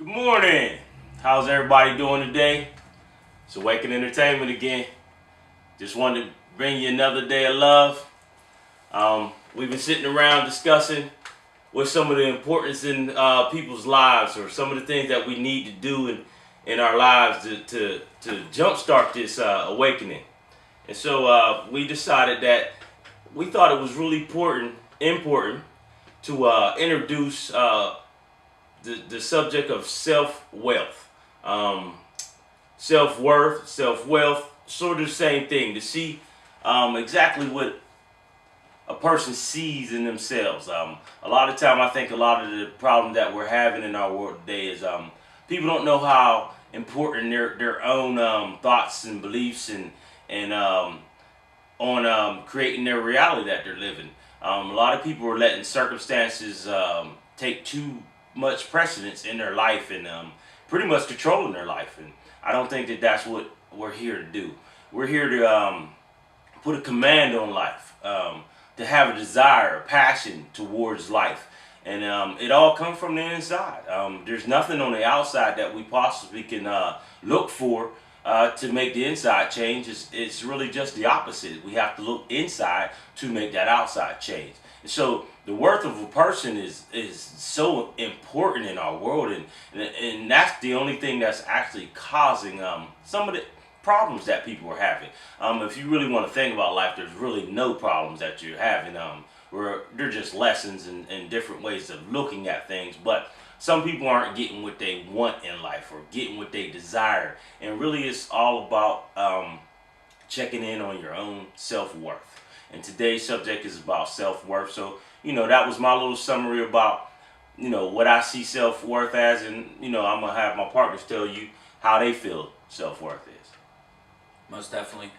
Good morning. How's everybody doing today? It's Awaken Entertainment again. Just wanted to bring you another day of love. We've been sitting around discussing what's some of the importance in people's lives, or some of the things that we need to do in our lives to jumpstart this awakening. And so we decided that we thought it was really important to introduce the subject of self-wealth. Self-worth, self-wealth, sort of the same thing. To see exactly what a person sees in themselves. A lot of time I think a lot of the problem that we're having in our world today is people don't know how important their own thoughts and beliefs and on creating their reality that they're living. A lot of people are letting circumstances take too much precedence in their life and pretty much controlling their life. And I don't think that that's what we're here to do. We're here to put a command on life, to have a desire, a passion towards life. And it all comes from the inside. There's nothing on the outside that we possibly can look for to make the inside change. It's really just the opposite. We have to look inside to make that outside change. And so the worth of a person is so important in our world, and that's the only thing that's actually causing some of the problems that people are having. If you really want to think about life, there's really no problems that you're having. Where they're just lessons and different ways of looking at things. But some people aren't getting what they want in life or getting what they desire. And really it's all about checking in on your own self-worth. And today's subject is about self-worth. So, that was my little summary about, what I see self-worth as. And, I'm going to have my partners tell you how they feel self-worth is. Most definitely.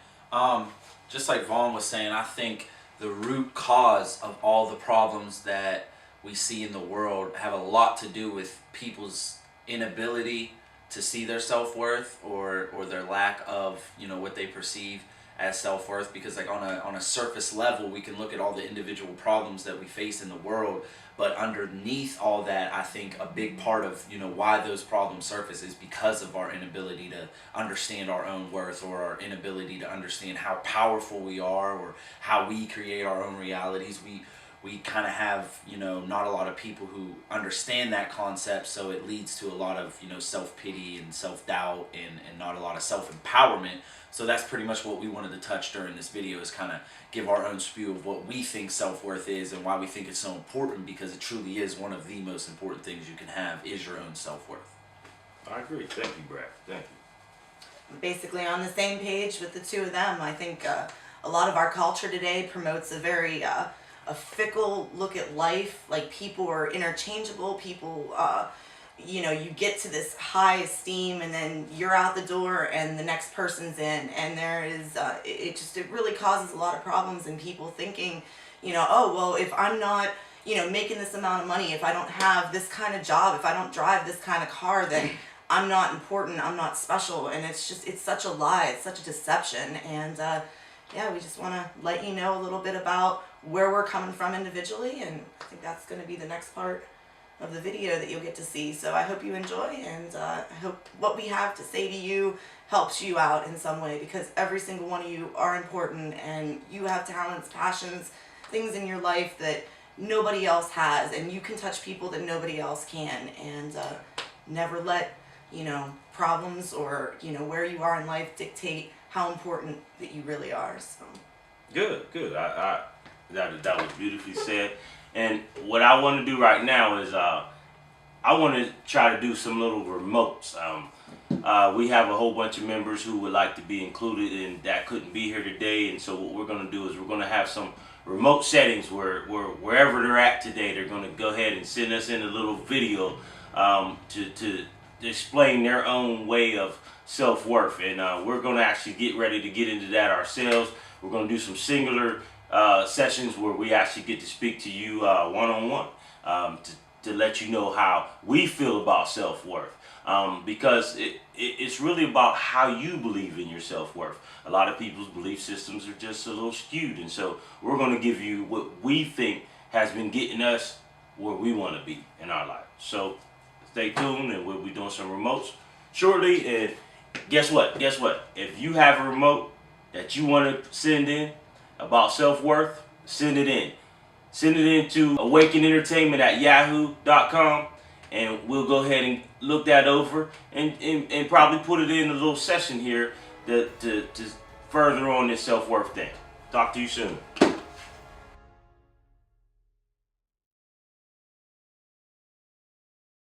Just like Vaughn was saying, I think the root cause of all the problems that we see in the world have a lot to do with people's inability to see their self-worth or their lack of what they perceive as self-worth. Because like on a surface level we can look at all the individual problems that we face in the world, but underneath all that, I think a big part of why those problems surface is because of our inability to understand our own worth, or our inability to understand how powerful we are, or how we create our own realities. We kind of have not a lot of people who understand that concept, so it leads to a lot of self-pity and self-doubt and not a lot of self-empowerment. So that's pretty much what we wanted to touch during this video, is kind of give our own spew of what we think self-worth is and why we think it's so important, because it truly is one of the most important things you can have, is your own self-worth. I agree. Thank you, Brad. Thank you. Basically on the same page with the two of them. I think a lot of our culture today promotes a very a fickle look at life. Like, people are interchangeable. People, you get to this high esteem and then you're out the door and the next person's in. And there is, it really causes a lot of problems in people thinking, oh, well, if I'm not, making this amount of money, if I don't have this kind of job, if I don't drive this kind of car, then I'm not important, I'm not special. And it's such a lie, it's such a deception. And yeah, we just want to let you know a little bit about where we're coming from individually, and I think that's going to be the next part of the video that you'll get to see. So I hope you enjoy, and I hope what we have to say to you helps you out in some way, because every single one of you are important, and you have talents, passions, things in your life that nobody else has, and you can touch people that nobody else can. And never let problems or where you are in life dictate how important that you really are. So Good. That was beautifully said. And what I want to do right now is I want to try to do some little remotes. We have a whole bunch of members who would like to be included and that couldn't be here today. And so what we're going to do is we're going to have some remote settings where wherever they're at today, they're going to go ahead and send us in a little video to explain their own way of self-worth. And we're going to actually get ready to get into that ourselves. We're going to do some singular sessions where we actually get to speak to you one-on-one to let you know how we feel about self-worth. Because it's really about how you believe in your self-worth. A lot of people's belief systems are just a little skewed, and so we're going to give you what we think has been getting us where we want to be in our life. So stay tuned, and we'll be doing some remotes shortly. And guess what? Guess what? If you have a remote that you want to send in about self-worth, send it in. Send it in to awakenentertainment@yahoo.com, and we'll go ahead and look that over and probably put it in a little session here to further on this self-worth thing. Talk to you soon.